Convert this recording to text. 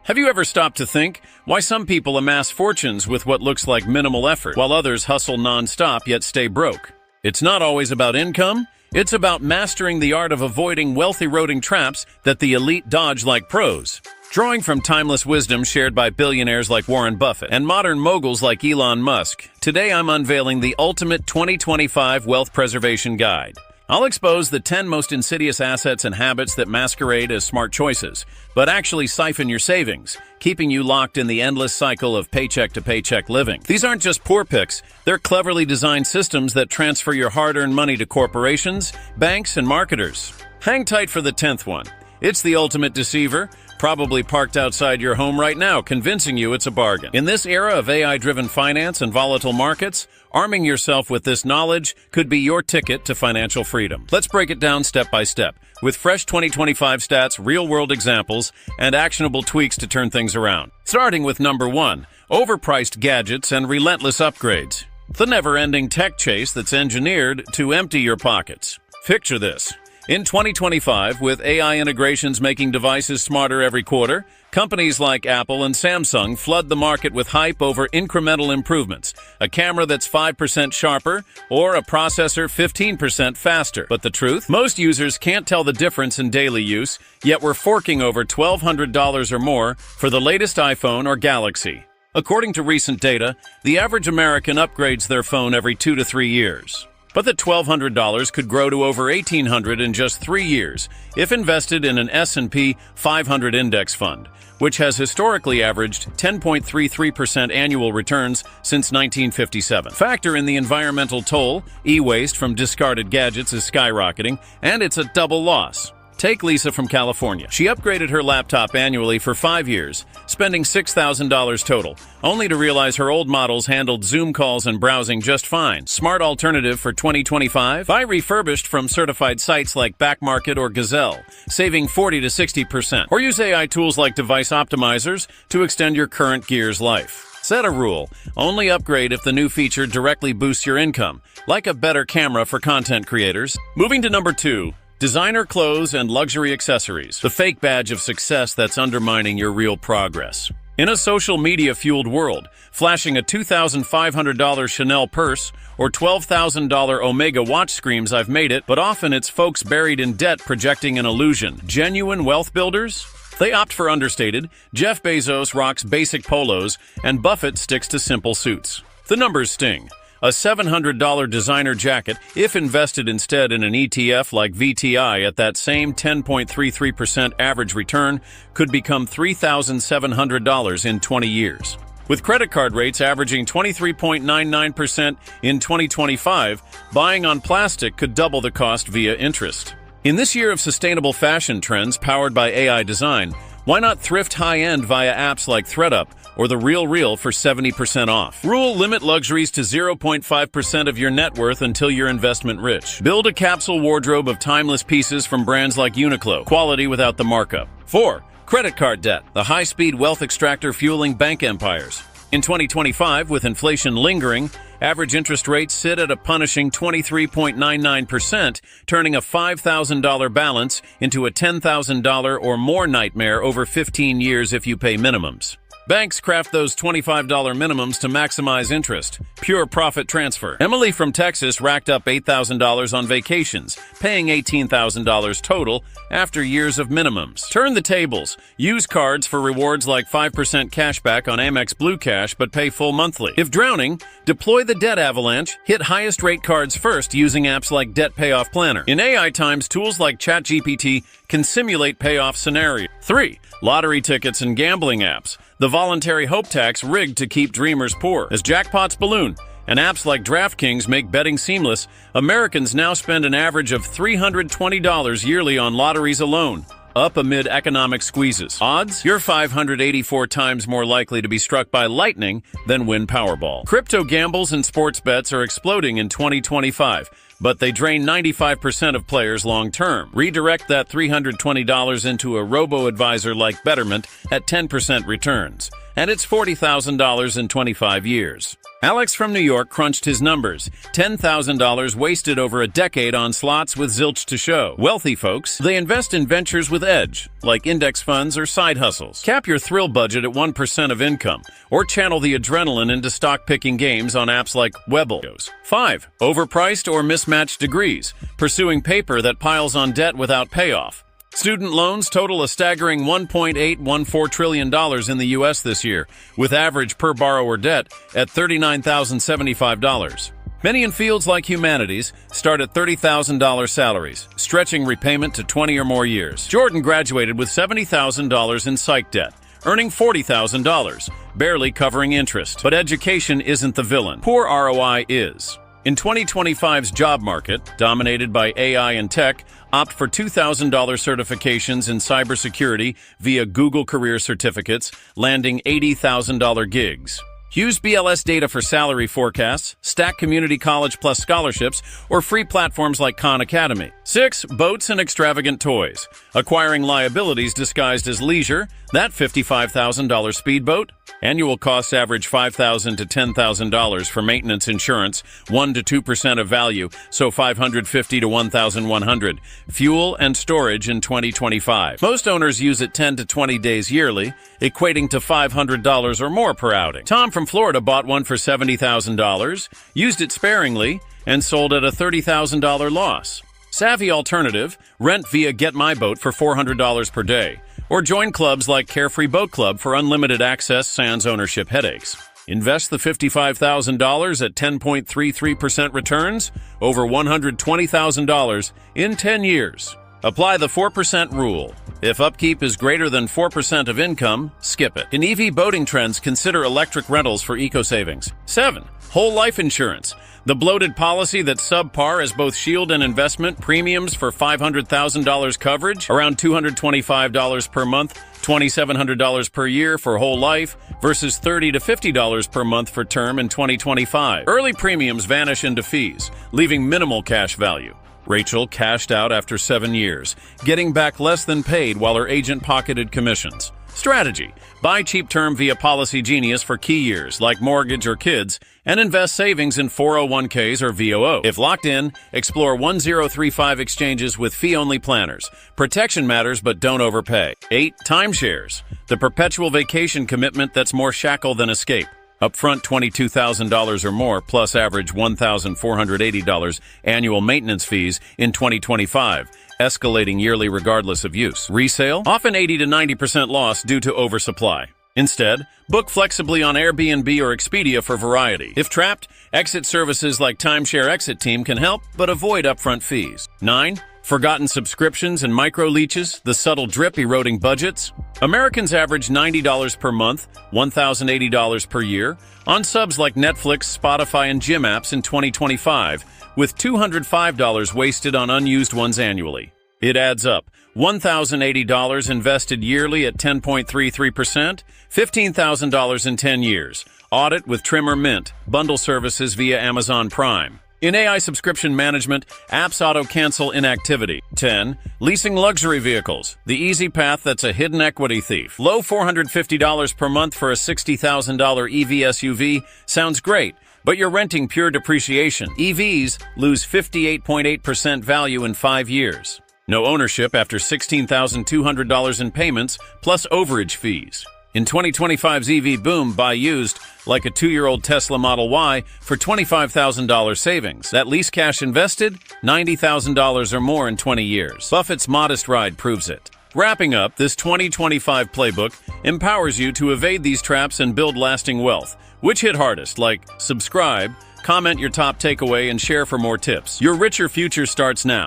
Have you ever stopped to think why some people amass fortunes with what looks like minimal effort, while others hustle non-stop yet stay broke? It's not always about income. It's about mastering the art of avoiding wealth-eroding traps that the elite dodge like pros. Drawing from timeless wisdom shared by billionaires like Warren Buffett and modern moguls like Elon Musk, today I'm unveiling the ultimate 2025 wealth preservation guide. I'll expose the 10 most insidious assets and habits that masquerade as smart choices, but actually siphon your savings, keeping you locked in the endless cycle of paycheck-to-paycheck living. These aren't just poor picks, they're cleverly designed systems that transfer your hard-earned money to corporations, banks, and marketers. Hang tight for the 10th one. It's the ultimate deceiver, probably parked outside your home right now, convincing you it's a bargain. In this era of AI-driven finance and volatile markets, arming yourself with this knowledge could be your ticket to financial freedom. Let's break it down step by step, with fresh 2025 stats, real-world examples, and actionable tweaks to turn things around. Starting with number 1, overpriced gadgets and relentless upgrades. The never-ending tech chase that's engineered to empty your pockets. Picture this. In 2025, with AI integrations making devices smarter every quarter, companies like Apple and Samsung flood the market with hype over incremental improvements, a camera that's 5% sharper or a processor 15% faster. But the truth? Most users can't tell the difference in daily use, yet we're forking over $1,200 or more for the latest iPhone or Galaxy. According to recent data, the average American upgrades their phone every 2 to 3 years. But the $1,200 could grow to over $1,800 in just 3 years if invested in an S&P 500 index fund, which has historically averaged 10.33% annual returns since 1957. Factor in the environmental toll, e-waste from discarded gadgets is skyrocketing, and it's a double loss. Take Lisa from California. She upgraded her laptop annually for 5 years, spending $6,000 total, only to realize her old models handled Zoom calls and browsing just fine. Smart alternative for 2025? Buy refurbished from certified sites like Backmarket or Gazelle, saving 40 to 60%. Or use AI tools like device optimizers to extend your current gear's life. Set a rule. Only upgrade if the new feature directly boosts your income, like a better camera for content creators. Moving to number 2. Designer clothes and luxury accessories, the fake badge of success that's undermining your real progress. In a social media-fueled world, flashing a $2,500 Chanel purse or $12,000 Omega watch screams "I've made it," but often it's folks buried in debt projecting an illusion. Genuine wealth builders? They opt for understated. Jeff Bezos rocks basic polos, and Buffett sticks to simple suits. The numbers sting. A $700 designer jacket, if invested instead in an ETF like VTI at that same 10.33% average return, could become $3,700 in 20 years. With credit card rates averaging 23.99% in 2025, buying on plastic could double the cost via interest. In this year of sustainable fashion trends powered by AI design, why not thrift high-end via apps like ThredUp or The Real for 70% off? Rule: limit luxuries to 0.5% of your net worth until you're investment rich. Build a capsule wardrobe of timeless pieces from brands like Uniqlo, quality without the markup. 4. Credit card debt, the high-speed wealth extractor fueling bank empires. In 2025, with inflation lingering, average interest rates sit at a punishing 23.99%, turning a $5,000 balance into a $10,000 or more nightmare over 15 years if you pay minimums. Banks craft those $25 minimums to maximize interest. Pure profit transfer. Emily from Texas racked up $8,000 on vacations, paying $18,000 total after years of minimums. Turn the tables. Use cards for rewards like 5% cashback on Amex Blue Cash, but pay full monthly. If drowning, deploy the debt avalanche. Hit highest rate cards first using apps like Debt Payoff Planner. In AI times, tools like ChatGPT can simulate payoff scenarios. 3. Lottery tickets and gambling apps. The voluntary hope tax rigged to keep dreamers poor. As jackpots balloon and apps like DraftKings make betting seamless, Americans now spend an average of $320 yearly on lotteries alone, up amid economic squeezes. Odds? You're 584 times more likely to be struck by lightning than win Powerball. Crypto gambles and sports bets are exploding in 2025, but they drain 95% of players long-term. Redirect that $320 into a robo-advisor like Betterment at 10% returns, and it's $40,000 in 25 years. Alex from New York crunched his numbers. $10,000 wasted over a decade on slots with zilch to show. Wealthy folks, they invest in ventures with edge, like index funds or side hustles. Cap your thrill budget at 1% of income, or channel the adrenaline into stock-picking games on apps like Webbles. 5. Overpriced or mismatched degrees, pursuing paper that piles on debt without payoff. Student loans total a staggering $1.814 trillion in the U.S. this year, with average per borrower debt at $39,075. Many in fields like humanities start at $30,000 salaries, stretching repayment to 20 or more years. Jordan graduated with $70,000 in psych debt, earning $40,000, barely covering interest. But education isn't the villain. Poor ROI is. In 2025's job market, dominated by AI and tech, opt for $2,000 certifications in cybersecurity via Google Career Certificates, landing $80,000 gigs. Use BLS data for salary forecasts, stack community college plus scholarships, or free platforms like Khan Academy. 6. Boats and extravagant toys. Acquiring liabilities disguised as leisure, that $55,000 speedboat. Annual costs average $5,000 to $10,000 for maintenance insurance, 1 to 2% of value, so $550 to $1,100. Fuel and storage in 2025. Most owners use it 10 to 20 days yearly, equating to $500 or more per outing. Tom from Florida bought one for $70,000, used it sparingly, and sold at a $30,000 loss. Savvy alternative, rent via Get My Boat for $400 per day. Or join clubs like Carefree Boat Club for unlimited access sans ownership headaches. Invest the $55,000 at 10.33% returns, over $120,000 in 10 years. Apply the 4% rule. If upkeep is greater than 4% of income, skip it. In EV boating trends, consider electric rentals for eco-savings. 7. Whole life insurance. The bloated policy that's subpar as both shield and investment, premiums for $500,000 coverage, around $225 per month, $2,700 per year for whole life, versus $30 to $50 per month for term in 2025. Early premiums vanish into fees, leaving minimal cash value. Rachel cashed out after 7 years, getting back less than paid while her agent pocketed commissions. Strategy: buy cheap term via Policy Genius for key years like mortgage or kids, and invest savings in 401ks or VOO. If locked in, explore 1035 exchanges with fee-only planners. Protection matters, but don't overpay. 8. Timeshares. The perpetual vacation commitment that's more shackle than escape. Upfront $22,000 or more, plus average $1,480 annual maintenance fees in 2025, escalating yearly regardless of use. Resale? Often 80 to 90% loss due to oversupply. Instead, book flexibly on Airbnb or Expedia for variety. If trapped, exit services like Timeshare Exit Team can help, but avoid upfront fees. 9. Forgotten subscriptions and micro-leeches, the subtle drip eroding budgets. Americans average $90 per month, $1,080 per year, on subs like Netflix, Spotify, and gym apps in 2025, with $205 wasted on unused ones annually. It adds up. $1,080 invested yearly at 10.33%, $15,000 in 10 years. Audit with Trim or Mint, bundle services via Amazon Prime. In AI subscription management, apps auto-cancel inactivity. 10. Leasing luxury vehicles. The easy path that's a hidden equity thief. Low $450 per month for a $60,000 EV SUV sounds great, but you're renting pure depreciation. EVs lose 58.8% value in 5 years. No ownership after $16,200 in payments, plus overage fees. In 2025's EV boom, buy used, like a 2-year-old Tesla Model Y, for $25,000 savings. That lease cash invested, $90,000 or more in 20 years. Buffett's modest ride proves it. Wrapping up, this 2025 playbook empowers you to evade these traps and build lasting wealth. Which hit hardest? Like, subscribe, comment your top takeaway, and share for more tips. Your richer future starts now.